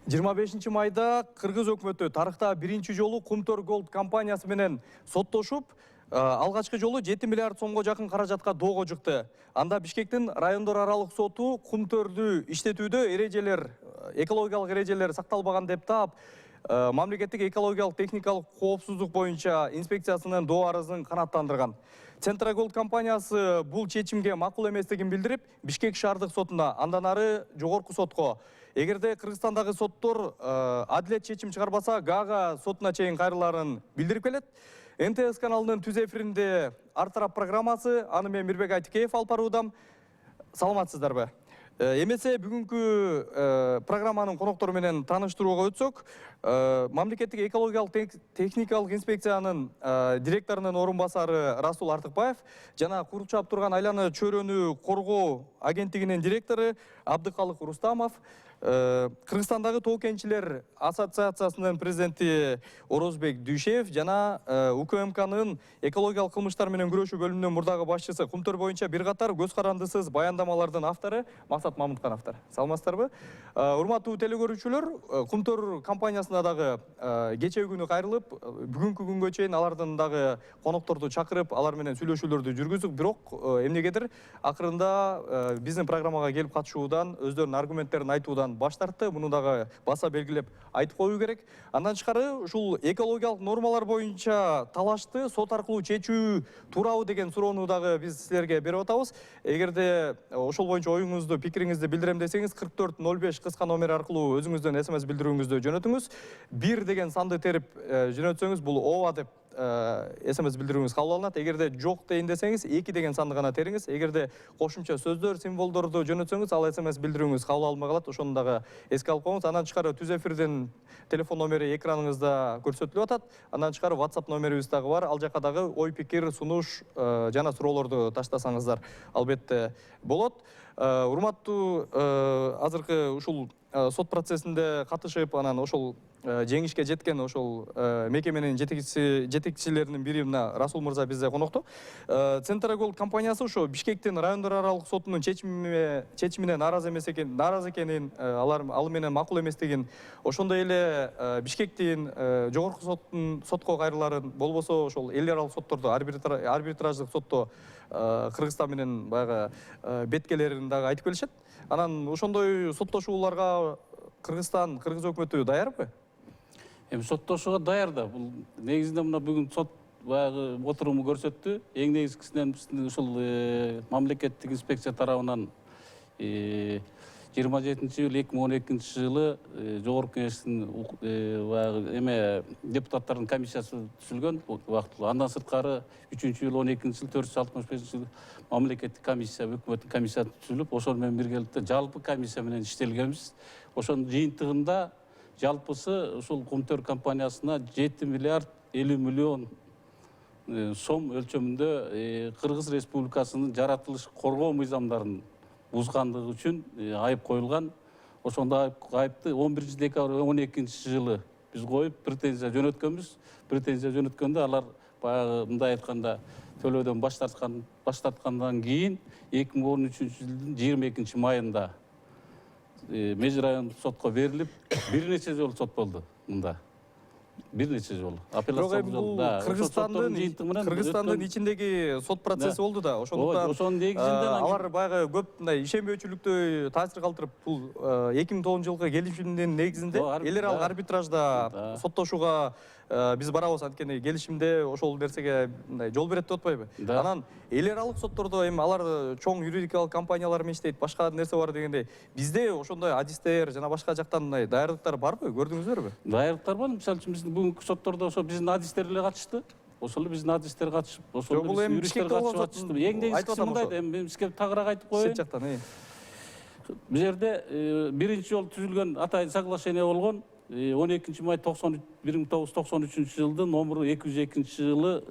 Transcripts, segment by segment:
25 майда Кыргыз өкмөтү тарыхта биринчи жолу Кумтөр Голд компаниясы менен соттошуп, алгачкы жолу 7 миллиард сомго жакын каражатка доого жыкты. Анда Бишкектин райондор аралык соту Кумтөрдү иштетүүдө экологиялык эрежелер сакталбаган деп таап, мамлекеттик экологиялык техникалык коопсуздук боюнча инспекциясынын доо арызын канааттандырган. Центра Голд компаниясы бул чечимге макул эместигин билдирип, Бишкек шаардык сотуна, андан ары жогорку сотко, эгерде Кыргызстандагы соттор адилет чечим чыгарбаса, Гаага сотуна чейин кайрыларын билдирип келет. НТС каналынын түз эфиринде Ар тарап программасы, аны мен Мирбек Айтыкеев алып баруудам. Саламатсыздарбы? Эмесе бүгүнкү программанын коноктору менен тааныштырууга өтсөк, мамлекеттик экологиялык техникалык инспекциянын директорунун орун басары Расул Артыкбаев жана курчап турган айланы чөйрөнү коргоо агенттигинин директору Абдыкалык Рустамов, Кыргызстандагы тоо кенчилер ассоциациясынын президенти Орозбек Дүйшев жана УКМКнын экологиялык кылмыштар менен күрөшүү бөлүмүнүн мурдагы башчысы, Кумтөр боюнча бир катар көз карандысыз баяндамалардын автору Максат Мамыткановдор. Саламатсыздарбы? Урматтуу телекөрүүчүлөр, Кумтөр компаниясына дагы кечээ күнү кайрылып, бүгүнкү күнгө чейин алардын дагы конокторду чакырып, алар менен сүйлөшүүлөрдү жүргүздүк. Бирок эмнегедир акырында биздин программага келип катышуудан, өздөрүнүн аргументтерин айтуудан баш тартты. Муну дагы баса белгилеп айтып коюу керек. Андан тышкары ушул экологиялык нормалар боюнча талашты сот аркылуу чечүү туурабы деген суроону дагы биз силерге берип атабыз. Эгерде ошол боюнча оюңузду, пикириңизди билдирем десеңиз, 4405 кыска номер аркылуу өзүңүздөн СМС билдирүүңүздү жөнөтүңүз. 1 деген санды терип жөнөтсөңүз, бул ооба деп СМС билдирүүңүз кабыл алынат. Эгерде жок дейин десеңиз, 2 деген санды гана териңиз. Эгерде кошумча сөздөр, символдорду жөнөтсөңүз, ал СМС билдирүүңүз кабыл алынбай калат. Ошону дагы эске алып коюңуз. Андан тышкары түз эфирдин телефон номери экраныңызда көрсөтүлүп атат. Андан тышкары WhatsApp номерибиз дагы бар. Ал жака дагы ой, пикир, сунуш жана суроолорду таштасаңыздар албетте болот. Урматтуу азыркы ушул сот процессинде катышып, анан ошол жеңишке жеткен ошол мекеменин жетекчилеринин бири мына Расул мырза бизде конокто. Центра Голд компаниясы ошо Бишкектин райондор аралык сотунун чечимине нааразы экенин, ал менен макул эместигин, ошондой эле Бишкектин жогорку сотко кайрыларын, болбосо ошол эл аралык соттордо, арбитраждык сотто Кыргызстан менен баягы беткелерин дагы айтып келишет. Анан ошондой соттошууларга Кыргыз өкмөтү даярбы? Эми соттошууга даяр да. Бул негизинде мына бүгүн сот баягы отуруму көрсөттү. Эң негизгисинен биздин ушул мамлекеттик инспекция тарабынан 27-2012 жогорку кеңештин баягы депутаттардын комиссиясы түзүлгөн убактылуу. Андан сырткары 3-12 465 мамлекеттик комиссия, өкмөттүн комиссиясы түзүлүп, ошол менен биргеликте жалпы комиссия менен иштелгенбиз. Ошонун жыйынтыгында жалпысы ушул Кумтөр компаниясына 7 миллиард 50 миллион сом өлчөмүндө Кыргыз Республикасынын жаратылыш коргоо мыйзамдарын бузгандыгы үчүн айып коюлган. Ошондо айыпты 11 декабрь 12 жылы биз коюп претензия жөнөткөнбүз. Претензия жөнөткөндө алар баягы мындай айтканда төлөөдөн баш тарткандан кийин 2013 жылдын 22 майында Межи райондук сотко берилип, бир нече жолу сот болду мында. Бир нече жолу. Апелляциялык жолу. Кыргызстандын ичиндеги сот процесси болду да. Ошондуктан ошонун негизинде алар баягы көп мындай ишенбөөчүлүктү таасир калтырып, бул 2009 жылкы келишимдин негизинде эл аралык арбитражда соттошууга биз барабыз, анткени келишимде ошол нерсеге мындай жол берет деп атпайбы? Анан эл аралык соттордо эми алар чоң юридикалык компаниялар менен иштейт, башка нерсе бар дегенде, бизде ошондой адистер жана башка жактан мындай даярдыктар барбы? Көрдүңүздөрбү? Даярдыктар бар. Мисалы үчүн биздин бүгүнкү соттордо ошо биздин адистер эле катышты. Ошол биздин адистер катышып, ошол юристтер катышты. Эң негизгиси мындай, эми бизге тагыраак айтып коеюн. Сет жактан, Бул жерде биринчи жолу түзүлгөн атайын соглашение болгон 12 май 1993 жылдын номеру 202 жылы,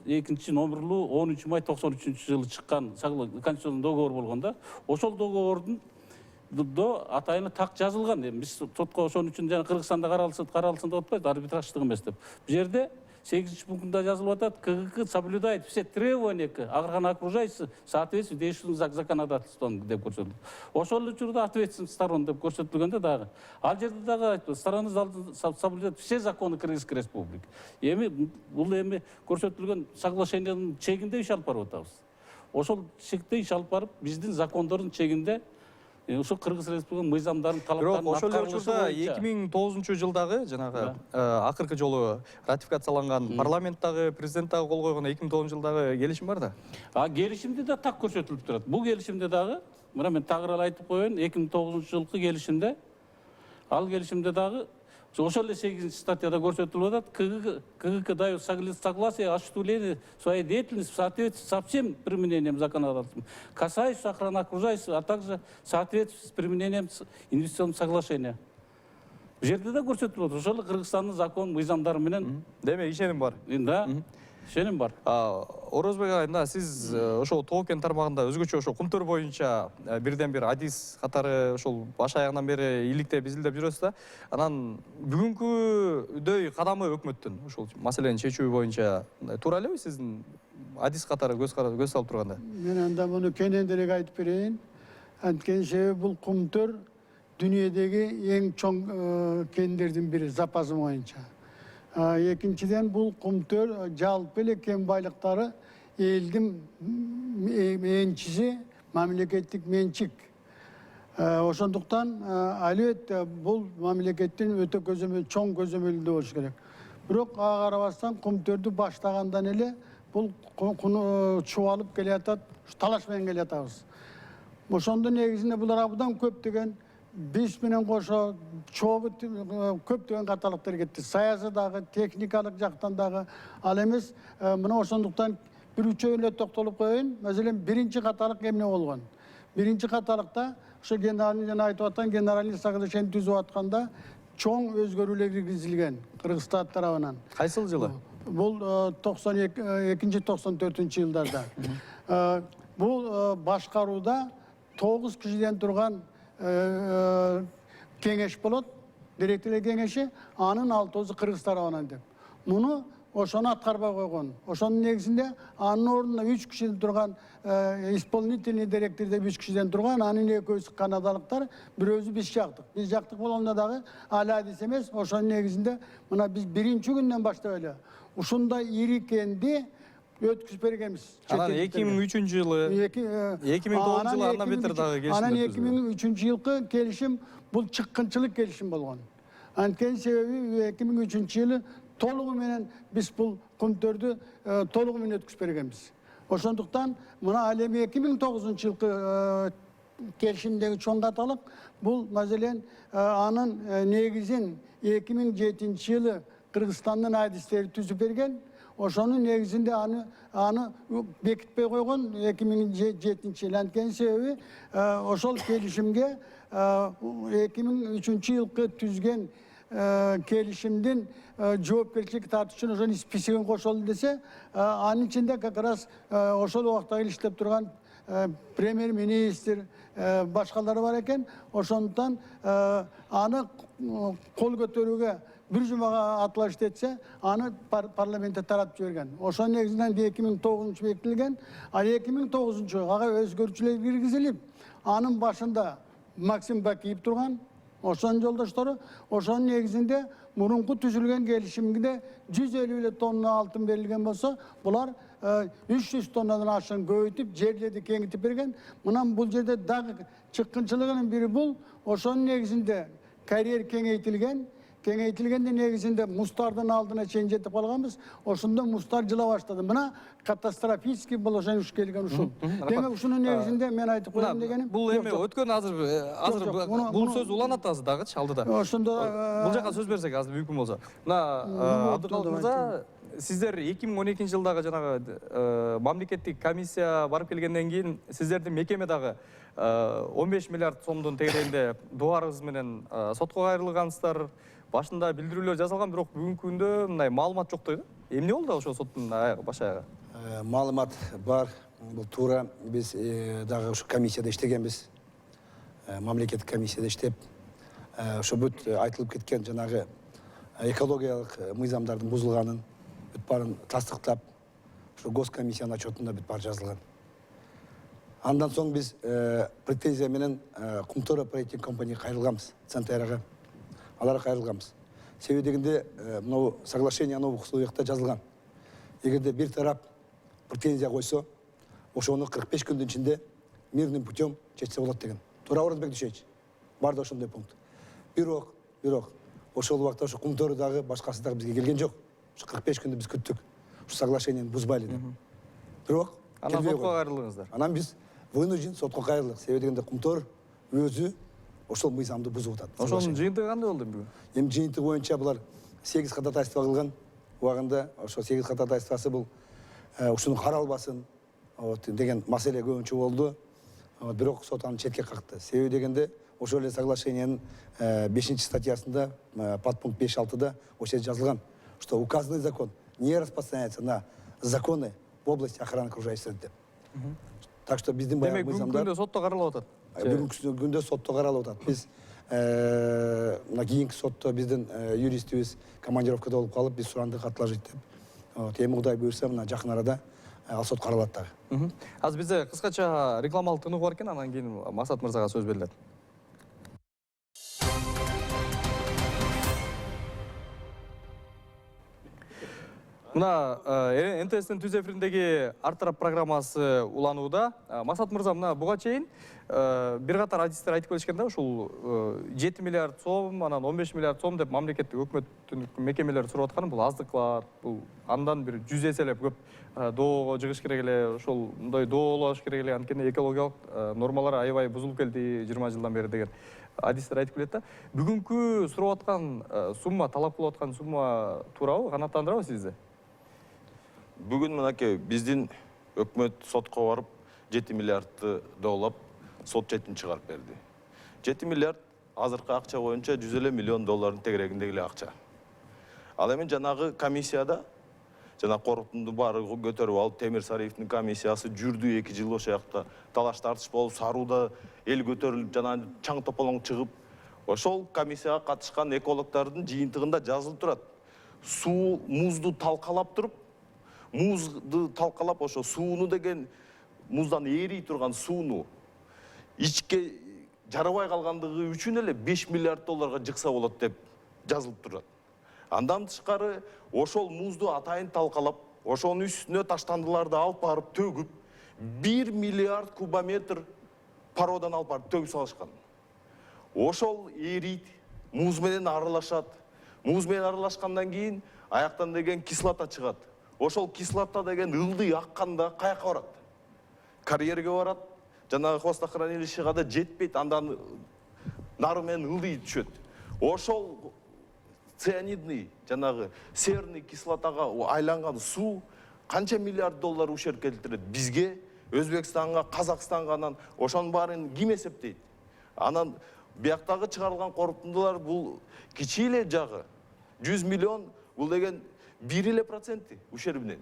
экинчи номерлуу 13 май 93 жылы чыккан конституциялык договор болгон да. Ошол договордун атайыны так жазылган. Биз сотко ошон үчүн жана Кыргызстанда каралсын деп атпайбыз, арбитраждык эмес деп. Бул жерде 8 пунктында жазылып атат, КГК соблюдает все требования к агрохозяйству в соответствии с действующим законодательством деп көрсөтүлдү. Ошол учурда ответственность сторон деп көрсөтүлгөндө дагы. Ал жерде дагы айтты, стороны соблюдают все законы Кыргызской республики. Эми бул эми көрсөтүлгөн соглашениянын чегинде иш алып барып атабыз. Ошол чекте иш алып барып, биздин закондордун чегинде ошо Кыргыз Республикасынын мыйзамдарын, талаптарын Бирок ошол аткарылышы учурда боюнча 2009 жылдагы жанагы акыркы жолу ратификацияланган парламенттагы, президенттагы кол койгон 2009 жылдагы келишим бар да. Келишимде да так көрсөтүлүп турат. Бул келишимде дагы, мына мен тагырал айтып коеюн, 2009 жылкы келишимде, ал келишимде дагы ошол эле 8 статьяда көрсөтүлүп атат, КГК дает согласие о осуществлении своей деятельности в соответствии со всем применением законодательства, касающимся охраны окружающего, а также в соответствии с применением инвестиционного соглашения. Бул жерде да көрсөтүлүп атат, ошол Кыргызстандын закон мыйзамдары менен. Демек ишеним бар. Да, ишеним бар. Орозбек агай, мына сиз ошол Тоокен тармагында өзгөчө ошо кумтөр боюнча бирден бир адис катары ошол баш аягынан бери иликтеп изилдеп жүрөсүз да. Анан бүгүнкүдөй кадамы өкмөттүн ошол маселени чечүү боюнча туура элеби сиздин адис катары көз салып турганда? Мен анда муну кенендирээк айтып берейин. Анткени себеби бул кумтөр дүйнөдөгү эң чоң кендердин бири запасы боюнча. Экинчиден бул кумтөр жалпы эле кен байлыктары элдин менчиси, мамлекеттик менчик. Ошондуктан албетте бул мамлекеттин өтө чоң көзөмөлүндө болуш керек. Бирок ага карабастан кумтөрдү баштагандан эле бул чубалып келатат, талаш менен келатабыз. Ошондун негизинде булар абдан көптөгөн биз менен кошо чогуу көптөгөн каталыктар кетти. Саясий дагы, техникалык жактан дагы. Ал эмес, мына ошондуктан бир үчөө эле токтолуп коеюн. Маселен, биринчи каталык эмне болгон? Биринчи каталыкта ошо генеральный жана айтып аткан генеральный соглашение түзүп атканда чоң өзгөрүүлөр киргизилген Кыргызстан тарабынан. Кайсыл жылы? Бул 92-94 жылдарда. Бул башкарууда 9 кишиден турган кеңеш болот, директорлор кеңеши, анын 6-сы Кыргыз тарабынан деп. Муну ошону аткарбай койгон. Ошонун негизинде анын ордуна 3 кишиден турган исполнительный директор деп 3 кишиден турган, анын экөөсү канадалыктар, бирөөсү биз жактык. Биз жактык болгондо дагы ала адис эмес, ошонун негизинде мына биз биринчи күндөн баштап эле ушундай ири кенди өткүзүп бергенбиз. Анан 2003 жылы, 2009 жылы андан бетер дагы келишим. Анан 2003 жылкы келишим бул чыккынчылык келишим болгон. Анткени себеби 2003 жылы толугу менен биз бул кумтөрдү толугу менен өткүзүп бергенбиз. Ошондуктан мына ал эми 2009 жылкы келишимдеги чоң каталык бул маселен анын негизин 2007 жылы Кыргызстандын адистери түзүп берген. Ошонун негизинде аны бекитпей койгон 2007 жылы. Анткени себеби ошол келишимге 2003 жылкы түзген келишимдин жоопкерчиликке тартуу үчүн ошонун списигин кошолду десе, анын ичинде как раз ошол убакта иштеп турган премьер-министр, башкалары бар экен. Ошондуктан аны кол көтөрүүгө бир жумага атлаш детсе, аны парламентте таратып жиберген. Ошонун негизинен 2009 бекитилген. Ал 2009 ага өзгөртүүлөр киргизилип, анын башында Максим Бакиев турган, ошонун жолдоштору, ошонун негизинде мурунку түзүлгөн келишимде 150 тонна алтын берилген болсо, булар 300 тоннадан ашыгын көбөйтүп, жерлерди кеңейтип берген. Мынан бул жерде дагы чыккынчылыгынын бири бул, ошонун негизинде карьер кеңейтилген. Кеңейтилгендин негизинде мустардын алдына чейин жетип калганбыз. Ошондо мустар жыла баштады. Мына катастрофический болошон келген ушул. Демек ушунун негизинде мен айтып коеюн дегеним. Бул эми өткөн азыр бул сөз уланат азыр дагычы алдыда. Ошондо бул жака сөз берсек азыр мүмкүн болсо. Мына Абдыкалык мырза, сиздер 2012 жылдагы жанагы мамлекеттик комиссия барып келгенден кийин сиздердин мекеме дагы 15 миллиард сомдун тегерегинде дуарыңыз менен сотко кайрылгансыздар. Башында билдирүүлөр жасалган, бирок бүгүнкү күндө мындай маалымат жок дейт. Эмне болду ошол соттун баш аягы? Маалымат бар. Бул туура биз дагы ушу комиссияда иштегенбиз. Мамлекеттик комиссияда иштеп, ошо бүт айтылып кеткен жанагы экологиялык мыйзамдардын бузулганын, бүт барын тастықтап, ушу госкомиссиянын отчетунда бүт бары жазылган. Андан соң біз претензия менен Кумтор оперейтинг компания кайрылганбыз, Центрага. Аларга кайрылганбыз. Себеби дегенде мынау соглашение новых условиякта жазылган. Эгерде бир тарап претензия койсо, ошону 45 күндүн ичинде мирным путем чечсе болот деген. Туура Оразбек Дүйшевич. Бар да ошондой пункт. Бирок ошол убакта ошо Кумтор дагы башкасы дагы бизге келген жок. Ошо 45 күндү биз күттүк. Ушу соглашениени бузбайлы деп. Бирок Анан сотко кайрылдыңыздар. Анан биз вынужден сотко кайрылдык. Себеби дегенде Кумтор өзү ошол мыйзамды бузуп атат. Ошонун жыйынтыгы кандай болду бүгүн? Эми жыйынтыгы боюнча булар 8 ходатайство кылган. Убагында ошо 8 ходатайствосы бул ушуну каралбасын деген маселе көбүнчө болду. Бирок сот аны четке какты. Себеби дегенде ошол эле соглашениянын 5-статьясында подпункт 5.6-да ошо жазылган, что указанный закон не распространяется на законы в области охраны окружающей среды. Так что биздин Демек бүгүнкү күндө сотто каралып атат. Бүгүнкү күндө сотто каралып атат. Биз мына кийинки сотто биздин юристибиз командировкада болуп калып, биз сурандык отложить деп. Эми Кудай буйрса мына жакын арада ал сот каралат дагы. Азыр бизде кыскача рекламалык тыныгуу бар экен, анан кийин Максат мырзага сөз берилет. Мына НТС'тин түз эфириндеги Артарап программасы уланууда. Максат мырза, мына буга чейин бир катар адистер айтып келишкен да, ушул 7 миллиард сом, анан 15 миллиард сом деп мамлекеттик өкмөттүн мекемелери сурап атканы, бул аздык кылат, бул андан бир 100 эселеп көп доого жыгыш керек эле, ошол мындай доолош керек эле, анткени экологиялык нормалар аябай бузулуп келди 20 жылдан бери деген адистер айтып келет да. Бүгүнкү сурап аткан сумма, талап кылып аткан сумма туурабы, канааттандырабы сизди? Бүгін мынакей биздин өкмөт сотко барып 7 миллиардты доолап сот четин чыгарып берди. 7 миллиард азыркы акча боюнча 100 миллион доллардын тегерегиндеги эле акча. Ал эми жанагы комиссияда жана корутунду баары көтөрүп алып, Темир Сариевдин комиссиясы жүрдү 2 жыл ошол жакта талаш тартыш болуп, Саруда эл көтөрүлүп, жана чаң тополоң чыгып, ошол комиссияга катышкан экологдордун жыйынтыгында жазылып турат. Суу музду талкалап туруп, музду талкалап, ошо сууну деген муздан ээрий турган сууну ичке жарабай калгандыгы үчүн эле 5 миллиард долларга жыкса болот деп жазылып турат. Андан тышкары ошол музду атайын талкалап, ошонун үстүнө таштандыларды алып барып төгүп, 1 миллиард кубометр пародан алып барып төгүп салышкан. Ошол эрийт, муз менен аралашат. Муз менен аралашкандан кийин аяктан деген кислота чыгат. Ошол кислота деген ылдый акканда каяка барат? Карьерге барат, жанагы хвостохранилищега да жетпейт, андан нары менен ылдый түшөт. Ошол цианидный, жанагы серный кислотага айланган суу канча миллиард доллар ушерп келтирет бизге, Өзбекстанга, Казакстанга, анан ошонун баарын ким эсептейт? Анан бияктагы чыгарылган корутундулар бул кичи эле жагы. 100 миллион бул деген 1% ушербинен.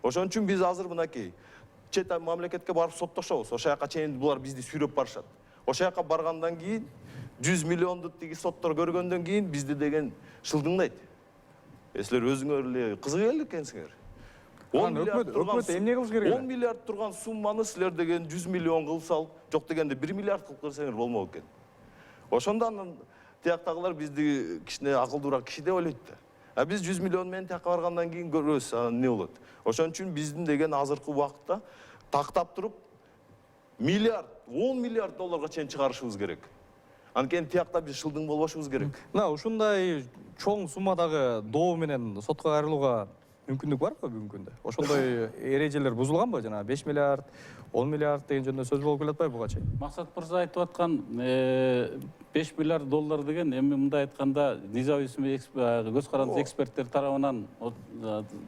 Ошон үчүн биз азыр мынакей чет мамлекетке барып соттошобуз. Ошол жака чейин булар бизди сүйрөп барышат. Ошол жака баргандан кийин 100 миллионду тиги соттор көргөндөн кийин бизди деген шылдыңдайт. Силер өзүңөр эле кызык эле экенсиңер. 10 миллиард турган сумманы силер деген 100 миллион кылсал, жок дегенде 1 миллиард кылып көрсөңөр болмок экен. Ошондо анан тияктагылар бизди кичине акылдуураак киши деп ойлойт да. А биз 100 миллион менен тияка баргандан кийин көрөбүз анан эмне болот. Ошон үчүн биздин деген азыркы убакытта тактап туруп миллиард, 10 миллиард долларга чейин чыгарышыбыз керек. Анткени тиякта биз шылдың болбошубуз керек. Мына ушундай чоң суммадагы доо менен сотко кайрылууга мүмкүндүк барбы бүгүнкү күндө? Ошондой эрежелер бузулганбы? Жана 5 миллиард, 10 миллиард деген жөнүндө сөз болуп келатпайбы буга чейин? Максат мырза айтып аткан 5 миллиард доллар деген эми мындай айтканда независимый көз карандысыз эксперттер тарабынан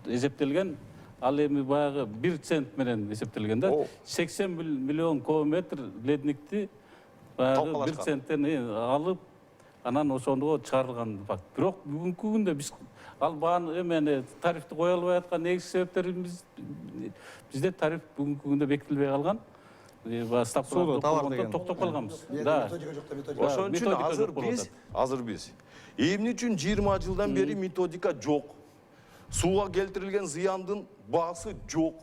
эсептелген. Ал эми баягы 1 цент менен эсептелген да. 80 миллион кубометр ледникти баягы 1 центтен алып, анан ошондо чыгарылган факт. Бирок бүгүнкү күндө биз ал бааны эми тарифти кое албай аткан негизги себептерибиз бизде тариф бүгүнкү күндө бекитилбей калган. Сууну товар деген токтоп калганбыз. Да. Ошон үчүн азыр биз эмне үчүн 20 жылдан бери методика жок. Суға келтірілген зияндын баасы жоқ.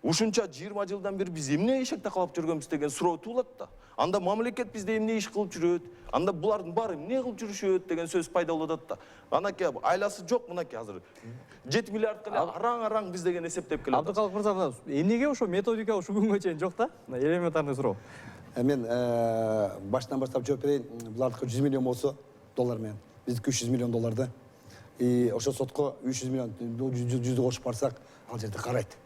Ушунча 20 жылдан бери биз эмне ишекте калып жүргөнбүз деген суроо туулат да. Анда мамлекет бизде эмне иш кылып жүрөт? Анда булардын баары эмне кылып жүрүшөт деген сөз пайда болуп атат да. Анакей айласы жок, мынакей азыр 7 миллиардка эле араң биз деген эсептеп келет. Абдыкалык мырза, эмнеге ошо методика ушу күнгө чейин жок да? Элементарный суроо. Мен башынан баштап жооп берейин. Булардыкы 100 миллион болсо доллар менен, биздики 300 миллион долларды. И ошо сотко 300 миллион 100 кошуп барсак, ал жерде карайт.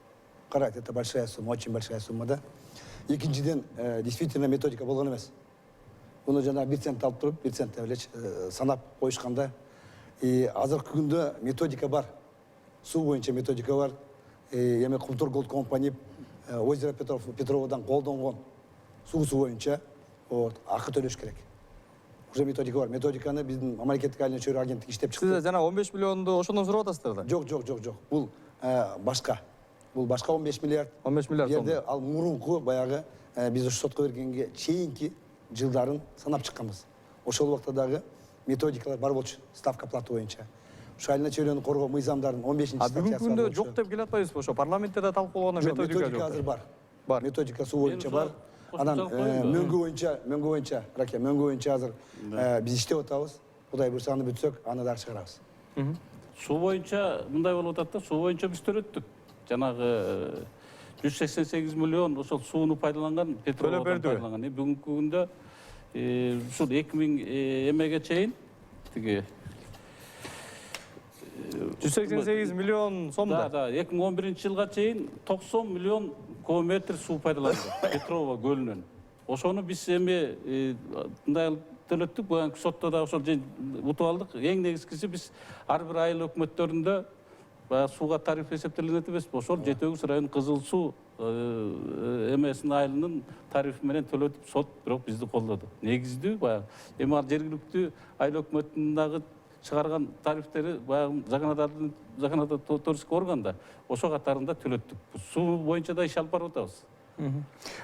Карайт, это большая сумма, очень большая сумма, да. Экинчиден, действительно методика болгон эмес. Буну жана 1 цент алып туруп, 1 цент элеч санап коюшканда, и азыркы күндө методика бар. Суу боюнча методика бар. Эми Кумтор Голд компания озеро Петроводан колдонгон суусу боюнча акы төлөш керек. Уже методика бар. Методиканы биздин мамлекеттик айлын чөйрө агенттик иштеп чыкты. Сиз жана 15 миллионду ошондон сурап атасыздар да? Жок. Бул башка. Бул башка 15 миллиард. 15 миллиард сом. Жерде ал мурунку баягы биз ушу сотко бергенге чейинки жылдарын санап чыкканбыз. Ошол убакта дагы методикалар бар болчу, ставка платы боюнча. Ушу айлын чөйрөнү коргоо мыйзамдардын 15-чи А бүгүнкү күндө жок деп келатпайбызбы? Ошо парламентте да талкууланган методика жок. Методика азыр бар. Бар. Методика суу боюнча бар. Анан мөңгү боюнча азыр биз иштеп атабыз. Кудай буйрса аны бүтсөк, аны дагы чыгарабыз. Суу боюнча мындай болуп атат да, суу боюнча биз төлөттүк. Жанагы 188 миллион ошол сууну пайдаланган, Петроводан пайдаланган. Бүгүнкү күндө ушул 2000 эмеге чейин тиги 188 миллион сомдо. Да, 2011-жылга чейин 90 миллион кубометр суу пайдаланды Петрова көлүнөн. Ошону биз эми мындай төлөттүк, бүгүнкү сотто да ошол утуп алдык. Эң негизгиси биз ар бир айыл өкмөттөрүндө сууга тариф эсептелинет эмеспи? Ошол 7 район Кызыл суу эмесинин айылынын тарифи менен төлөтүп сот бирок бизди колдоду. Негиздүү баягы эми ал жергиликтүү айыл өкмөтүнүн дагы чыгарган тарифтери баягы законодательный органда ошо катарында төлөттүк. Суу боюнча да иш алып барып атабыз.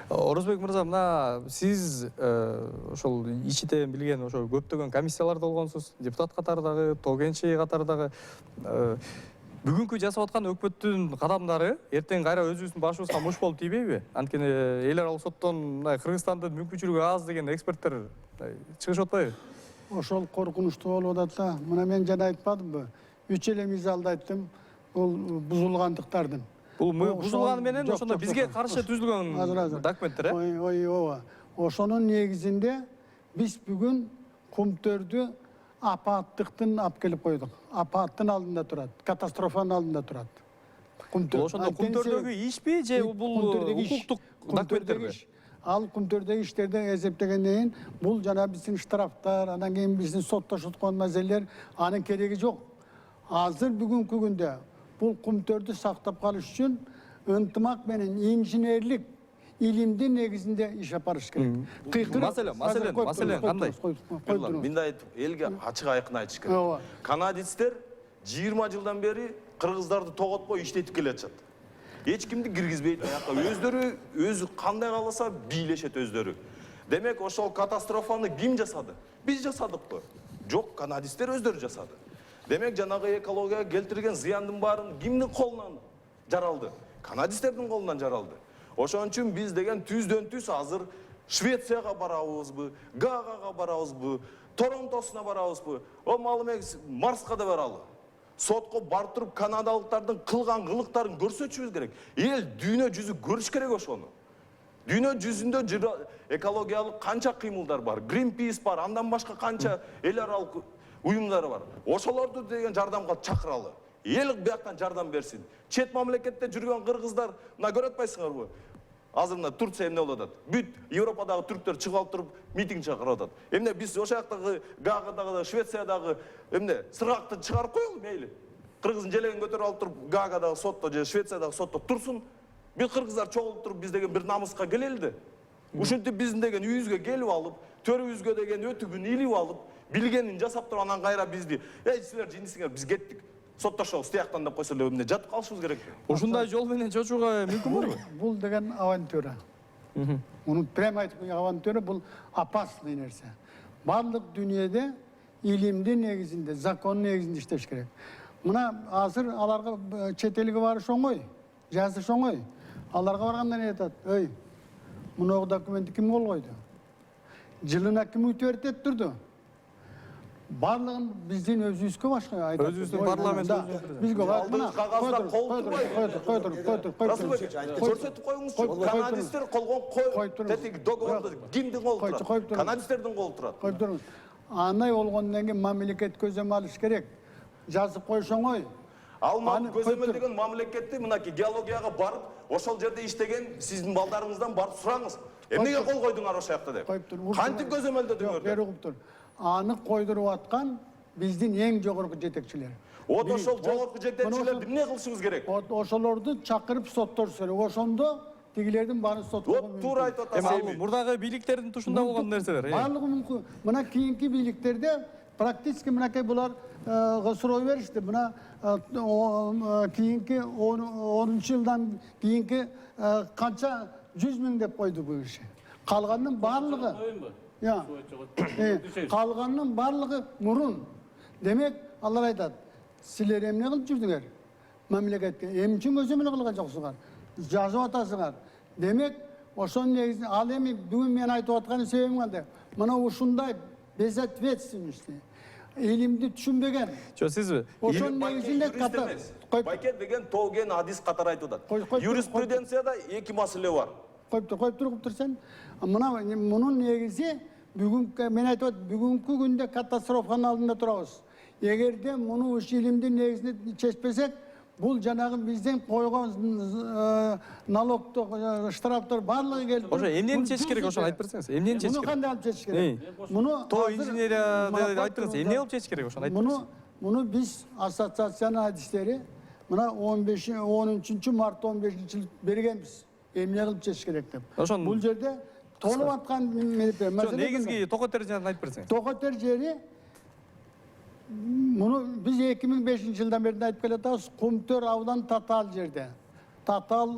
Орозбек мырза, мына сиз ошол ичитен билген ошо көптөгөн комиссияларда болгонсуз, депутат катарындагы, тоо кенчеги катарындагы бүгүнкү жасап аткан өкмөттүн кадамдары эртең кайра өзүбүздүн башыбызга муш болуп тийбейби? Анткени эл аралык соттон Кыргызстандын мүмкүнчүлүгү аз деген эксперттер чыгышып атпайбы? Ошол коркунучтуу болуп атат да. Мына мен жана айтпадымбы? 3 эле мисалды айттым. Бул бузулгандыктардын. Бул бузулганы менен ошондо бизге каршы түзүлгөн документтер, ооба. Ошонун негизинде биз бүгүн Кумтөрдү апаттыктын алып келип койдук. Апаттын алдында турат, катастрофанын алдында турат. Бул ошондо Кумтөрдөгү ишпи же бул укуктук документтерби? Ал Кумтөрдөгү иштерден эсептегенден кийин бул жана биздин штрафтар, анан кийин биздин соттошуткан маселелер, анын кереги жок. Азыр бүгүнкү күндө бул Кумтөрдү сактап калыш үчүн ынтымак менен инженерлик илимдин негизинде иш алып барыш керек. Маселен кандай? Мындай айтып, элге ачык айкын айтыш керек. Канадецтер 20 жылдан бери кыргыздарды тоготпой иштетип келе жатат. Эч кимди киргизбейт, аяка өздөрү өзү кандай кааласа бийлешет өздөрү. Демек ошол катастрофаны ким жасады? Биз жасадыкпы? Жок, канадецтер өздөрү жасады. Демек жанагы экологияга келтирген зыяндын баарын кимдин колунан жаралды? Канадецтердин колунан жаралды. Ошон үчүн биз деген түздөн түз азыр Швецияга барабызбы, Гаагага барабызбы, Торонтосуна барабызбы, Марска да баралы. Сотко барып туруп канадалыктардын кылган кылыктарын көрсөтүшүбүз керек. Эл дүйнө жүзү көрүш керек ошону. Дүйнө жүзүндө экологиялык канча кыймылдар бар, Greenpeace бар, андан башка канча эл аралык уюмдар бар. Ошолорду деген жардамга чакыралы. Эл бияктан жардам берсин. Чет мамлекетте жүргөн кыргыздар, мына көрүп атпайсыңарбы? Азыр мына Турция эмне болуп атат? Бүт Европадагы түрктөр чыгып алып туруп митинг чакырып атат. Эмне биз ошол жактагы Гаагадагы, Швециядагы эмне сыргакты чыгарып коелу мейли. Кыргыздын желегин көтөрүп алып туруп Гаагадагы сотто же Швециядагы сотто турсун. Бүт кыргыздар чогулуп туруп биз деген бир намыска келели да. Ушинтип биздин деген үйүбүзгө келип алып, төрүбүзгө деген өтүгүн илип алып, билгенин жасап туруп анан кайра бизди, силер жиндисиңер, биз кеттик. Соттошобуз тияктан деп койсо эле эмне жатып калышыбыз керек. Ушундай жол менен чочууга мүмкүн барбы? Бул деген авантюра. Муну прямо айтып койгон авантюра, бул опасный нерсе. Барлык дүйнөдө илимдин негизинде, закондун негизинде иштеш керек. Мына азыр аларга чет элге барыш оңой, жазыш оңой. Аларга барганда не айтат? Ой, мына документти ким кол койду? Жылына ким өтөртет турду? Барлығын бізден өзімізге башқа айтады. Өзіміздің парламент бізге Алдыңыз қағазда қол көрсетіп қойыңызшы. Канадистер қолған тетік договорды кімдің қолы тұрады? Канадистердің қолы тұрады. Қойып тұрыңыз. Анай олғаннан кейін мемлекет көзем алыш керек. Жазып қойшың ғой. Алматы көземел деген мемлекетті мынаки геологияға барып, ошол жерде иштеген сіздің балдарыңыздан барып сұраңыз. Эмнеге қол қойдыңар ошол жакта деп? Кантип көзөмөлдөдүңөр? Аны қойдырып атқан біздің ең жоғарғы жетекшілер. Ошол жоғарғы жетекчилерди эмне кылышыбыз керек? Ошолорду чакырып соттош керек. Ошондо тигилердин баарын сотко. Туура айтып атасыз. Эми мурдагы бийликтердин тушунда болгон нерселер. Барлыгы мүмкүн. Мына кийинки бийликтерде практически мынакей булар суроо беришти. Мына кийинки 10-жылдан кийинки канча 100 миң деп койду бул иши. Калганын барлыгы Қалғанның барлығы мұрын. Демек, Аллар айтады, сілер емне қылып жүрдіңер? Мемлекетке емчің өзімені қылған жоқсыңар. Жазып атасыңар. Демек, ошон негізін, ал эми бүгін мен айтып атқаны себебім қандай? Мына ушундай безответственности. Илимди түшүнбеген. Сиз Ошон негизинде ката. Байкет деген тоген адис катар айтып атат. Юриспруденцияда эки маселе бар. Қойып тұрсаң. Мұның негізі мен айтып бүгінгі күнде катастрофаның алдында тұрауыз. Егерде мұны үш илимді негізіне чешпесек, бұл жаңағы бізден қойған налогтық штрафтар барлығы келді. Ошо эмнени чечиш керек, ошону айтып берсеңиз. Эмнени чечиш керек? Муну кандай алып чечиш керек? То инженерия айттыңыз, эмне алып чечиш керек, ошону айтып берсеңиз. Муну биз ассоциациянын адистери мына 13 март 15 жыл бергенбиз. Эмне кылып чечиш керек деп. Бул жерде толуп аткан негизги токотер жерин айтып берсеңиз. Токотер жери муну биз 2005 жылдан бери айтып келатабыз. Кумтөр аудан татаал жерде. Татаал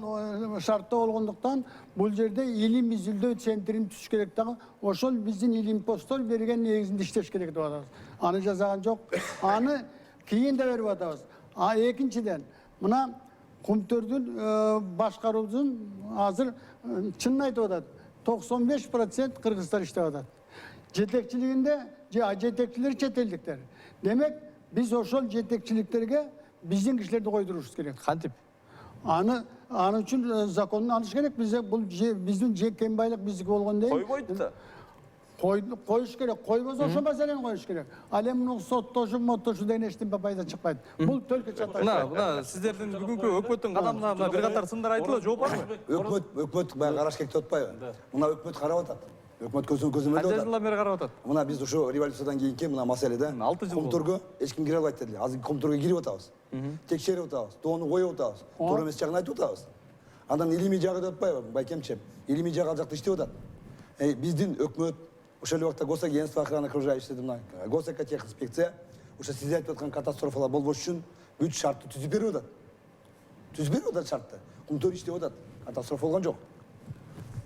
шартта болгондуктан бул жерде илим изилдөө центрин түзүш керек дагы. Ошол биздин илим посттор берген негизинде иштеш керек деп атабыз. Аны жасаган жок. Аны кийин да берип атабыз. Экинчиден мына Кумтөрдүн башкаруусун азыр чынын айтып атат. 95% кыргыздар иштеп атат. Жетекчилигинде жетекчилер чет элдиктер. Демек, биз ошол жетекчиликтерге биздин кишилерди койдурушубуз керек. Кантип? Аны үчүн законун алыш керек. Бул биздин кем байлык биздики болгондой. Койбойт да. Коюш керек. Койбосо ошол маселени коюш керек. Ал эми муну соттошу, моттошу деген эчтеме пайда чыкпайт. Бул төлкө чатак. Мына сиздердин бүгүнкү өкмөттүн кадамына бир катар сындар айтылды, жооп барбы? Өкмөт баягы караш керек деп атпайбы? Мына өкмөт карап атат. Өкмөт көзөмөлдө атат. Канча жылдан бери карап атат? Мына биз ошо революциядан кийинки мына маселеде 6 жыл Кумтөргө эч ким кире албайт дедилер. Азыр Кумтөргө кирип атабыз. Текшерип атабыз, тоону коюп атабыз. Туура эмес жагын айтып атабыз. Андан илимий жагы деп атпайбы, байкемчи? Илимий жагы ал жакта иштеп атат. Биздин өкмөт ошол убакта Госагентство охраны окружающих мына Госэкотехинспекция ошо сиз айтып аткан катастрофалар болбош үчүн бүт шартты түзүп берип атат. Түзүп берип атат шартты. Кумтөр иштеп атат. Катастрофа болгон жок.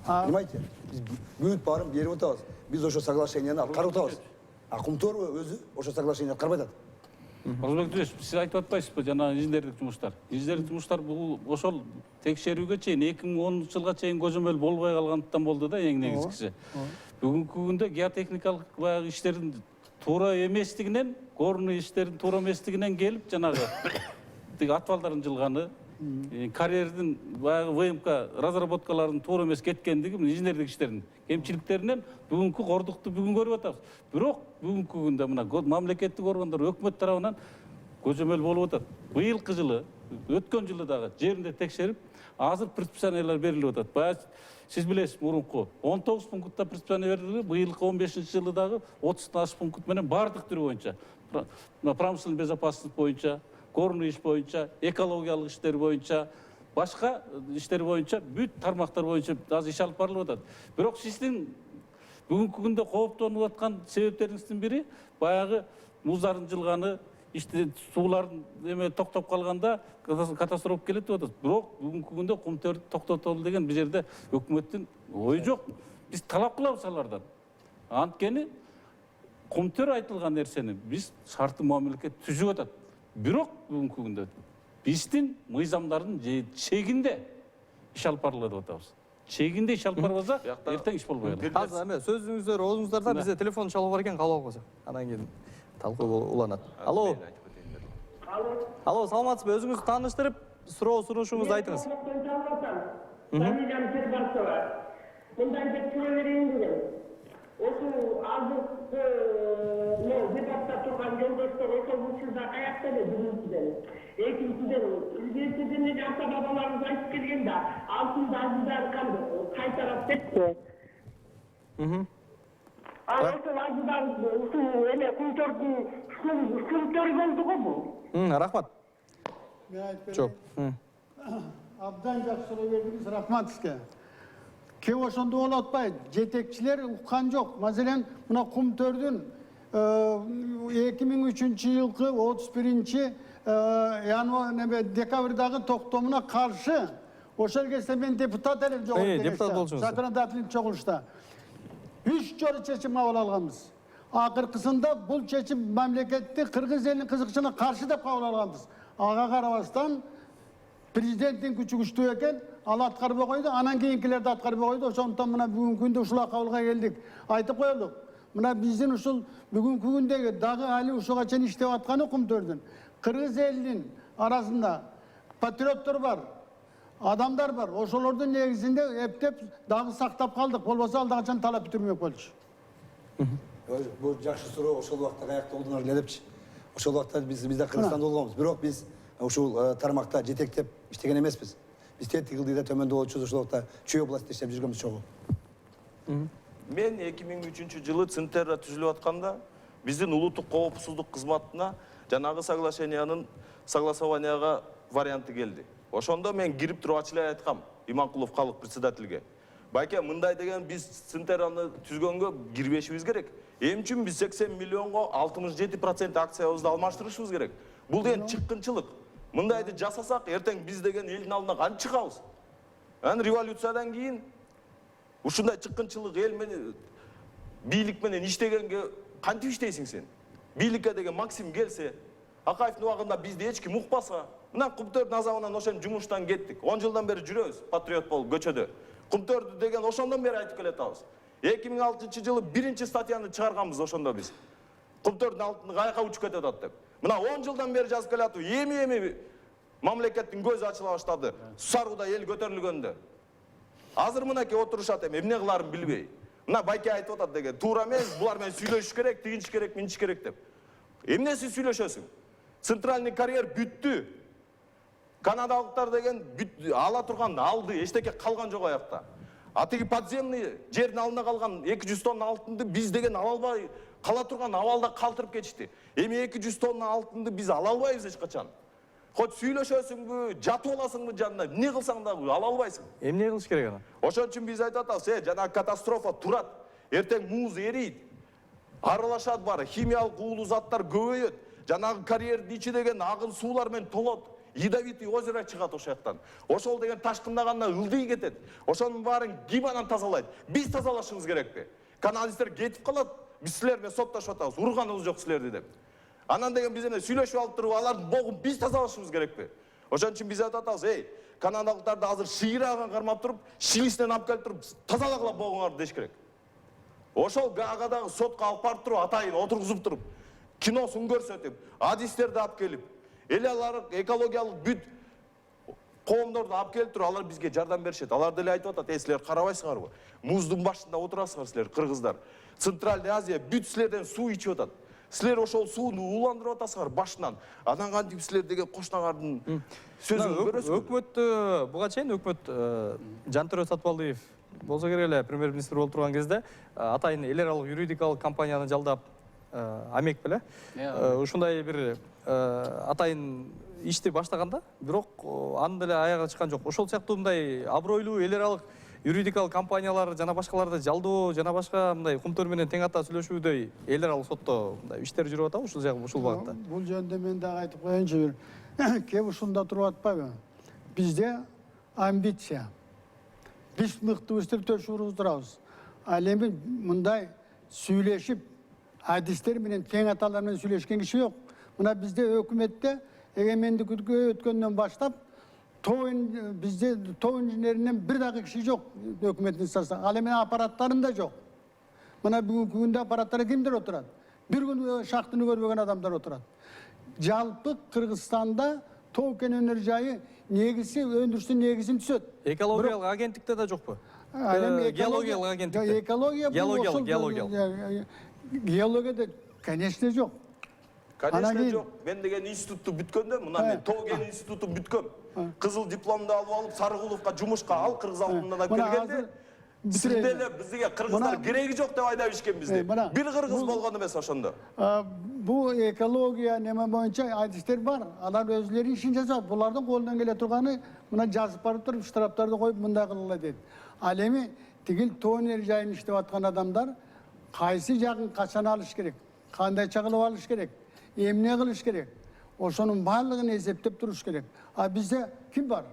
Понимаете? Биз бүт баарын берип атабыз. Биз ошо соглашениени алып карап атабыз. А Кумтөр өзү ошо соглашениени карбай атат. Озбек Түлеш, сиз айтып атпайсызбы жана инженердик жумуштар. Инженердик жумуштар бул ошол текшерүүгө чейин 2010 жылга чейин көзөмөл болбой калгандыктан болду да эң негизгиси. Бүгүнкү күндө геотехникалык баягы иштердин туура эместигинен, горный иштердин туура эместигинен келип жанагы тиги отвалдардын жылганы, карьердин баягы ВМК разработкаларынын туура эмес кеткендиги инженердик иштердин кемчиликтеринен бүгүнкү кордукту бүгүн көрүп атабыз. Бирок бүгүнкү күндө мына мамлекеттик органдар өкмөт тарабынан көзөмөл болуп атат. Быйылкы жылы, өткөн жылы дагы жеринде текшерип, азыр предписаниялар берилип атат. Баягы сиз билесиз, мурунку 19 пунктта предписание берилди, быйылкы 15-жылы дагы 30 пункт менен бардык түрү боюнча, промышленный безопасность боюнча, горный иш боюнча, экологиялык иштер боюнча, башка иштер боюнча, бүт тармактар боюнча азыр иш алып барылып атат. Бирок сиздин бүгүнкү күндө кооптонуп аткан себептериңиздин бири баягы муздардын жылганы, суулардын эме токтоп калганда катастрофа келет деп атат. Бирок бүгүнкү күндө Кумтөрдү токтотолу деген бул жерде өкмөттүн ою жок. Биз талап кылабыз алардан. Анткени Кумтөр айтылган нерсени биз шартты мамлекет түзүп атат. бирок бүгүнкү күндө биздин мыйзамдардын чегинде иш алып барылат деп атабыз. Чегинде иш алып барбасак, эртең иш болбой калат. Азыр эме сөзүңүздөр оозуңуздарда бизде телефон чалуу бар экен, кабыл алып койсок. Анан кийин талкуу уланат. Алло. Алло, саламатсызбы? Өзүңүздү тааныштырып, суроо сунушуңузду айтыңыз. Фамилиям Чербасова. Мындай деп тура берейин дегем. Ошо азыркы дебатта турган жолдоштор ошол учурда каякта эле биринчиден. Экинчиден илгеркиден эле ата бабаларыбыз айтып келген да, алтын дажыдар кайтарат депти. Ошол ажыдар ушул эме кумтордун сүмтөрү болду го бул. Рахмат. Мен айтып Жок. Абдан жақсы сұрау бердіңіз, рахмат сізге. Кем ошондо болуп атпайбы? Жетекчилер уккан жок. Маселен, мына Кумтөрдүн 2003 жылкы 31 декабрдагы токтомуна каршы ошол кезде мен депутат элем депутат болчуңуз. законодательный чогулушта 3 жолу чечим кабыл алганбыз. Акыркысында бул чечим мамлекетти кыргыз элинин кызыкчылыгына каршы деп кабыл алганбыз. Ага карабастан президенттин күчү күчтүү экен, ал аткарбай койду, анан кийинкилер да аткарбай койду. Ошондуктан мына бүгүнкү күндө ушул акыбалга келдик. Айтып коелук. Мына биздин ушул бүгүнкү күндөгү дагы али ушуга чейин иштеп атканы Кумтөрдүн кыргыз элинин арасында патриоттор бар, адамдар бар. Ошолордун негизинде эптеп дагы сактап калдык. Болбосо ал дагы качан талап бүтүрмөк болчу. Бул жакшы суроо, ошол убакта каякта болдуңар эле депчи. Ошол убакта биз да Кыргызстанда болгонбуз. Бирок биз ушул тармакта жетектеп иштеген эмеспиз. Биз тетик ылдыйда төмөндө болчубуз, ошол убакта Чүй областында иштеп жүргөнбүз чогуу. Мен 2003 жылы Центерра түзүлүп атканда биздин улуттук коопсуздук кызматына жанагы согласованияга варианты келди. Ошондо мен кирип туруп ачык эле айткам Иманкулов калык председателге. Байке, мындай деген биз Центерраны түзгөнгө кирбешибиз керек. Эми үчүн биз 80 миллионго 67% акциябызды алмаштырышыбыз керек. Бул деген чыккынчылык. Мындайды жасасак, эртең биз деген элдин алдына кантип чыгабыз? Анан революциядан кийин ушундай чыккынчылык эл менен бийлик менен иштегенге кантип иштейсиң сен? Бийликке деген Максим келсе, Акаевдин убагында бизди эч ким укпаса, мына Кумтөр назабынан ошон жумуштан кеттик. 10 жылдан бери жүрөбүз, патриот болуп көчөдө. Кумтөрдү деген ошондон бери айтып келатабыз. 2006 жылы биринчи статьяны чыгарганбыз ошондо биз. Кумтөрдүн алтыны каяка учуп кетип атат деп. Мына 10 жылдан бери жазып келатып, эми мамлекеттин көзү ачыла баштады. Саруда эл көтөрүлгөндө. Азыр мынакей отурушат эми, эмне кыларын билбей. Мына Байке айтып атат деген, туура эмес, булар менен сүйлөшүш керек, тигинчи керек, минчи керек деп. Эмнеси сүйлөшөсүң? Центральный карьер бүттү. Канадалыктар деген ала турган алды, эчтеке калган жок аякта. Атиги подземный жердин алдына калган 200 тонна алтынды биз деген ала албай кала турган абалда калтырып кетишти. Эми 200 тонна алтынды биз ала албайбыз эч качан. Хоть сүйлөшөсүңбү, жатып аласыңбы жанына, эмне кылсаң да ала албайсың. Эмне кылыш керек ана? Ошон үчүн биз айтып атабыз, жана катастрофа турат. Эртең муз эрийт. Аралашат бары, химиялык уулуу заттар көбөйөт. Жанагы карьердин ичи деген агын суулар менен толот. Ядовитый озеро чыгат ошол жактан. Ошол деген ташкындаганда ылдый кетет. Ошонун баарын ким анан тазалайт? Биз тазалашыбыз керекпи? Каналисттер кетип калат, биз силер менен соттошуп атабыз, урганыбыз жок силерди деп. Анан деген биз эмне сүйлөшүп алып туруп, алардын богун биз тазалашыбыз керекпи? Ошон үчүн биз айтып атабыз, канадалыктарды азыр шыйраган кармап туруп, Шилистен алып келип туруп, тазалагыла богуңарды деш керек. Ошол Гаагадагы сотко алып барып туруп, атайын отургузуп туруп, киносун көрсөтүп, адистерди алып келип, эле экологиялык бүт коомдорду алып келип туруп, алар бизге жардам беришет. Алар деле айтып атат, силер карабайсыңарбы? Муздун башында отурасыңар силер, кыргыздар. Центральный Азия бүт силерден суу ичип атат. Силер ошол сууну ууландырып атасыңар башынан. Анан кантип силер деген кошнаңардын сөзүн көрөсүңөр. Өкмөттө буга чейин өкмөт Жантөрө Сатыбалдиев болсо керек эле премьер-министр болуп турган кезде атайын эл аралык юридикалык компанияны жалдап Амек беле ушундай бир атайын ишти баштаганда, бирок анын деле аягы чыккан жок. Ошол сыяктуу мындай абройлуу эл аралык юридикалык компаниялар жана башкаларды жалдоо жана башка мындай Кумтөр менен тең ата сүйлөшүүдөй эл аралык сотто мындай иштер жүрүп атабы ушул багытта? Бул жөнүндө мен дагы айтып коеюнчу, кеп ушунда туруп атпайбы? Бизде амбиция. Биз мыктыбыз деп төшүрүп турабыз. Ал эми мындай сүйлөшүп, адистер менен тең аталар менен сүйлөшкөн киши жок. Mına bizde hükümette egemenlik ötkenden başlap bizde tov injinerinden bir dakika kişi yok hükümetin sırasında. Alemin aparatlarında yok. Mına bugünkü günde aparatları kimdir oturan? Bir gün şahtını görmegen adamlar oturan. Jalpı Kırgızstanda token enerjiyi negisi öndürüsün negisini түсөт. Экологиялык агенттикте да жокпу? Геологиялык агенттикте. Экология геология да, конечно, жоқ. Конечно жоқ. Мен деген институтты бүткөндө, мына мен Тоген институту бүткөм. Кызыл дипломду алып алып Сарыгуловка жумушка ал Кыргыз алдында да келгенде сиз деле бизге кыргыздар кереги жок деп айдап ишкен бизди. Бир кыргыз болгон эмес ошондо. Bu ekologiya neme boyunca adisler var. Alar özleri işin cezası. Bunlardan kolundan gele turganı buna жазып barıp durup штрафтарды koyup mında kılırlar dedi. Alemi tigil toğun erjayını işlep atkan adamlar kaysi жағын kaçan alış gerek. Kanday çakılıp alış gerek. Emne kılış gerek. Oşonun barlığını eseptep duruş gerek. Bizde kim var?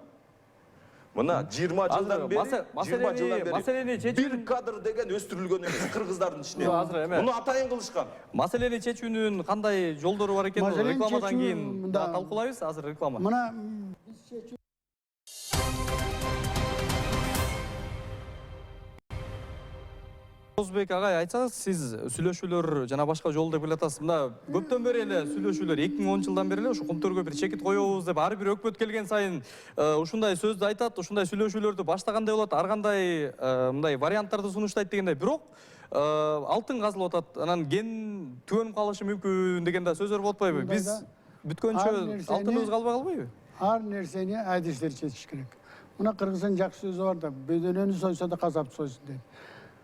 Мына 20 жылдан бери, 20 жылдан маселени бери бир кадр деген өстүрүлгөн эмес кыргыздардын ичинен. Азыр эме. Муну атайын кылышкан. Маселени чечүүнүн кандай жолдору бар экенин Маселени рекламадан чечүү кийин мында- талкуулайбыз. Азыр реклама. Buna Озбек агай, айтсаңыз, сиз сүйлөшүүлөр жана башка жол деп келатасыз. Мына көптөн бери эле сүйлөшүүлөр 2010 жылдан бери эле ушу Кумтөргө бир чекит коебуз деп ар бир өкмөт келген сайын ушундай сөздү айтат, ушундай сүйлөшүүлөрдү баштагандай болот, ар кандай мындай варианттарды сунуштайт дегендей. Бирок алтын казылып атат, анан ген түгөнүп калышы мүмкүн деген да сөздөр болуп атпайбы? Биз бүткөнчө алтыныбыз калбай калбайбы? her nerseni adisler çetiş gerek. Buna Kırgız'ın jak sözü var da, bedenini soysa da kasap soysun dedi.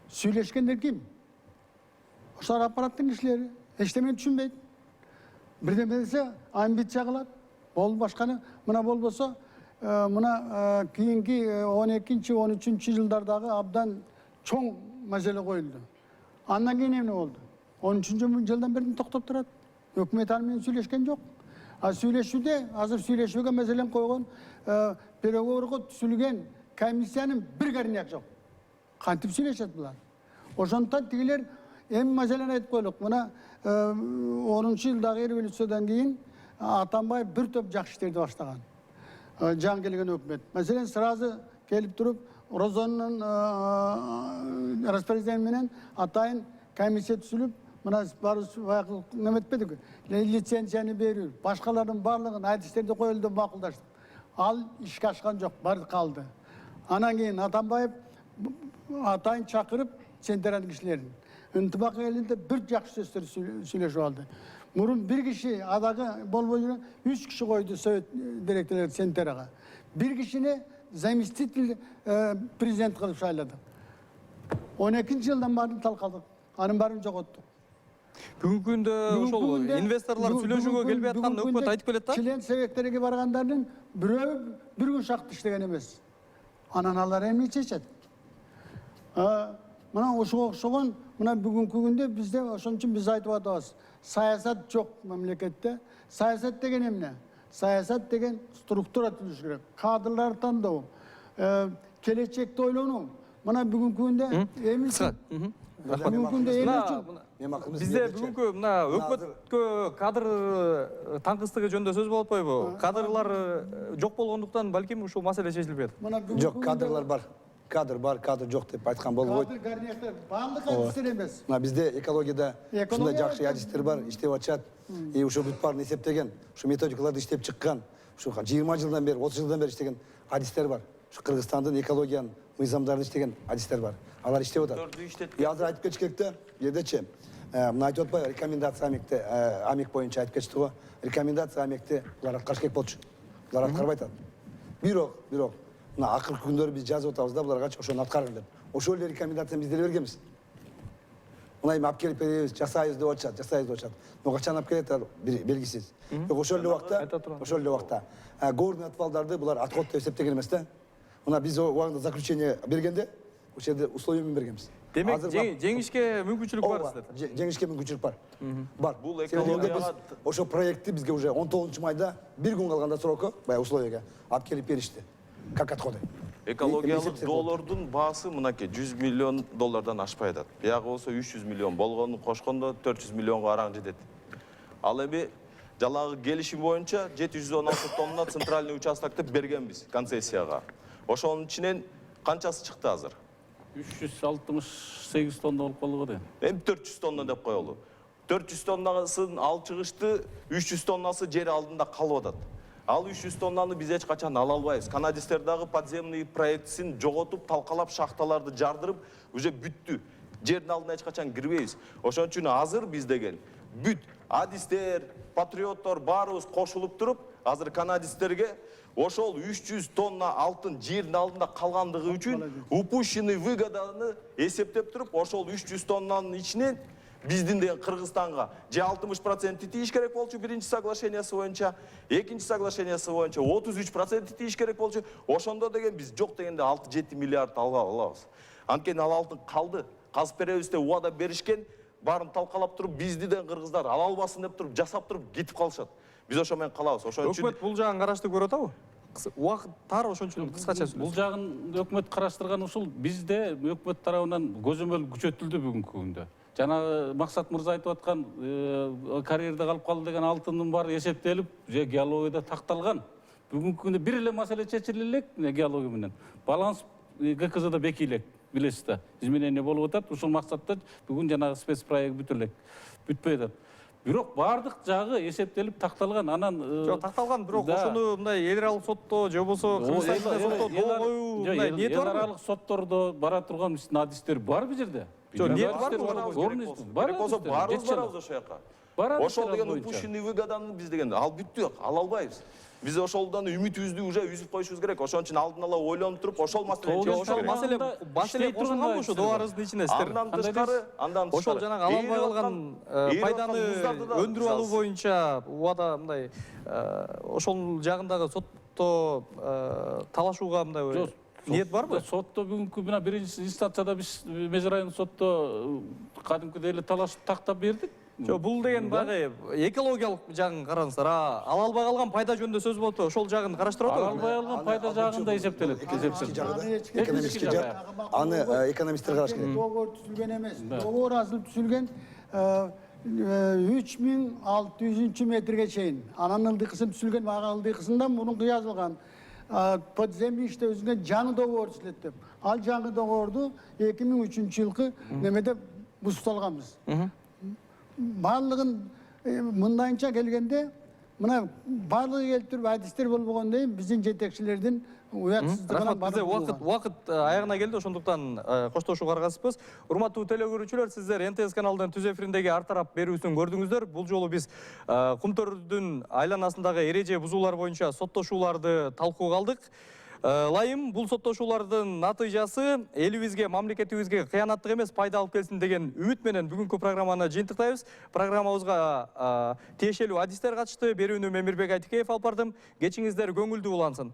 Söyleşkenler kim? Oşlar aparattın işleri. Hiç men düşünmeydi. Birden dese, ambit çakılat. Bol başkanı, buna bol bolsa, buna kiyinki 12. 13. yıllardaki abdan çoğun mesele koyuldu. Andan keyin ne oldu? 13. yıldan beri toktop durat. Hükümet almayan söyleşken yok. Söyleşüde, hazır söyleşüge meselen koygun, pedagoglarga tüsülgen komissiyanın bir garniyak yok. Kantip söyleşet bular. Oşondan tigiler hem meseleni aytıp koyduk. Buna 10. yıldagi revolütsiyadan keyin Atanbay bir top jakşı işlerdi başlagan. Can gelgen hükümet. Meselen sırazı gelip durup Rozon'un rasporezdeniyle Atay'ın komissiya tüsülüp buna ne etmedik. Lisensiyani veriyor. Başkalarının varlığın hadisleri koyuldu, makıldaştık. Al işe açkan yok, bari kaldı. Anan keyin Atanbay Atay'ın çakırıp senteran kişilerin. İntibak elinde bir jakşı sözleri söyleşi oldu. Murun bir kişi adağı bol boyuna 3 kişi koydu Sovet direktörleri senteraga. Bir kişini zamestitel prezident kılıp sayladı. 12. yıldan bari talkadık. Anın bari çok ottu. Бүгүнкү күндө ошол инвесторлор сүйлөшүүгө келбей аткан өкмөт айтып келет да. Член себектерге баргандардан бирөө bir gün şaktı işlegen emес. Ananalar emni çeçet. Mına oşuğa okşoğun, mına bugünkü günde bizde oşun için biz aytıp atabız. Sayasat çok memlekette. Sayasat degen emne? Sayasat degen struktura tülüş gerek. Kadırlar tanıdığım. Gelecekte oylanu. Mına bugünkü günde emin için. Bugünkü günde emin için. Бизде бүгүнкү мына өкмөткө кадр таңкыстыгы жөнүндө сөз болуп атпайбы? Кадрлар жок болгондуктан балким ушул маселе чечилбейт. Жоқ, кадрлар бар. Кадр жоқ деп айтқан болуп Кадр гарнияктар баардык адистер эмес. Бізде экологияда ушундай жакшы адистер бар, иштеп атышат. Ушу бүт баарын эсептеген, ушу методикаларды иштеп чыккан, ушу 20 жылдан бери, 30 жылдан бери иштеген адистер бар. Ушу Кыргызстандын экологиянын мыйзамдарын иштеген адистер бар. Алар иштеп атат. Азыр айтып кетиш керек да, жердечи. Мына айтып атпайбы, рекомендация амик боюнча айтып кетишти го. Рекомендация амикти булар аткарыш керек болчу. Булар аткарбай атат. Бирок, мына акыркы күндөрү биз жазып атабыз да буларга ошону аткаргын деп. Ошол эле рекомендацияны биз деле бергенбиз. Мына эми алып келип беребиз, жасайбыз деп атышат. Но качан алып келет белгисиз. Ошол эле убакта, горный отвалдарды булар отход деп эсептеген эмес да. Мына биз убагында заключение бергенде ошол жерде условия менен бергенбиз. Демек жеңишке мүмкүнчүлүк бар сиздерде. Жеңишке мүмкүнчүлүк бар. Бар. Бул экологияга ошол проектти бизге уже 19 майда бир күн калганда сроку, баягы условияга алып келип беришти. Как отходы. экологиялык доолордун баасы мынакей $100 миллион ашпай атат. Биягы болсо 300 миллион болгонун кошкондо 400 миллионго араң жетет. Ал эми жалагы келишим боюнча 716 тонна центральный участокты бергенбиз концессияга. Ошонун ичинен канчасы чыкты азыр? 368 тонна болуп калды го дейм. Эми 400 тонна деп коелу. 400 тоннасын алып чыгышты, 300 тоннасы жер алдында калып атат. Ал 300 тоннаны биз эч качан ала албайбыз. Канадистер дагы подземный проектсин жоготуп, талкалап, шахталарды жардырып, уже бүттү. Жердин алдына эч качан кирбейбиз. Ошон үчүн азыр биз деген бүт адистер, патриоттор баарыбыз кошулуп туруп, азыр канадистерге ошол 300 тонна алтын жердин алдында калгандыгы үчүн упущенный выгоданы эсептеп туруп, ошол 300 тоннанын ичинен биздин деген Кыргызстанга же 60% тийиш керек болчу биринчи соглашениясы боюнча, экинчи соглашениясы боюнча 33% тийиш керек болчу. Ошондо деген биз жок дегенде 6-7 миллиард алабыз. Анткени ал алтын калды. Казып беребиз деп убада беришкен, баарын талкалап туруп, бизди деген кыргыздар ала албасын деп туруп, жасап туруп кетип калышат. Биз ошо менен калабыз. Ошон үчүн Өкмөт бул жагын караштырып көрүп атабы? Убакыт тар, ошон үчүн кыскача Бул сүйлөшүн. жагын өкмөт караштырган ушул бизде өкмөт тарабынан көзөмөл күчөтүлдү бүгүнкү күндө. Жанагы Максат мырза айтып аткан карьерде калып калды деген алтындын баары эсептелип, же геологияда такталган. Бүгүнкү күндө бир эле маселе чечиле элек геология менен. Баланс ГКЗда бекилек, билесиз да. Изменение болуп атат. Ушул максатта бүгүн жанагы спецпроект бүтүлек. Бүтпөй атат. Бирок баардык жагы эсептелип такталган. Анан Жок, такталган, бирок ошону мындай эл аралык сотто же болбосо Кыргызстан сотто доо коюу мындай ниет эл барбы? аралык соттордо бара турган биздин адистер бар бу жерде. Жок, ниет барбы? керек болсо баарыбыз барабыз ошол жака. Ошол деген упущенный выгоданы биз деген ал бүттү, ала албайбыз. Биз ошолдан үмүтүбүздү уже үзүп коюшубуз керек. Ошон үчүн алдын ала ойлонуп туруп, ошол маселени чечиш Ошол керек. маселе кошулганбы ошо доорубуздун ичине сиздер? Андан тышкары, Ошол жанагы ала албай калган пайданы өндүрүп алуу боюнча убада мындай ошол жагындагы сотто талашууга мындай ниет барбы? Сотто бүгүнкү мына биринчи инстанцияда биз Меже райондук сотто кадимкидей эле талашып тактап бердик. Жок, бул деген баягы экологиялык жагын караңыздар. Ала албай калган пайда жөнүндө сөз болуп, ошол жагын караштырып Ала атабыз. албай алган пайда жагында эсептелет. Экономический жак. Аны экономисттер караш керек. Договор түзүлгөн эмес. Договор асыл түзүлгөн 3600 метрге чейин. Анан ылдыйкысын түзүлгөн, ага ылдыйкысында мурунку жазылган подземный иште өзүнө жаңы договор түзүлөт деп. Ал жаңы договорду 2003-жылкы немеде бузталганбыз. Барлығын мындайынша келгенде, мына барлығы келіп тұрып әдістер болмағандай біздің жетекшілердің уятсыздығынан Бізде уақыт аяғына келді, ошондуктан коштошууга аргасызбыз. Урматтуу теле көрүүчүлөр, сиздер НТС каналынын түз эфириндеги ар тарап берүүсүн көрдүңүздөр. Бул жолу биз Кумтөрдүн айланасындагы эреже бузуулар боюнча соттошууларды талкууга алдык. Лайым, бул соттошуулардын натыйжасы элибизге, мамлекетибизге кыянаттык эмес, пайда алып келсин деген үмүт менен бүгүнкү программаны жыйынтыктайбыз. Программабызга тиешелүү адистер катышты. Берүүнү мен Мирбек Айтикеев алып бардым. Кечиңиздер көңүлдүү улансын.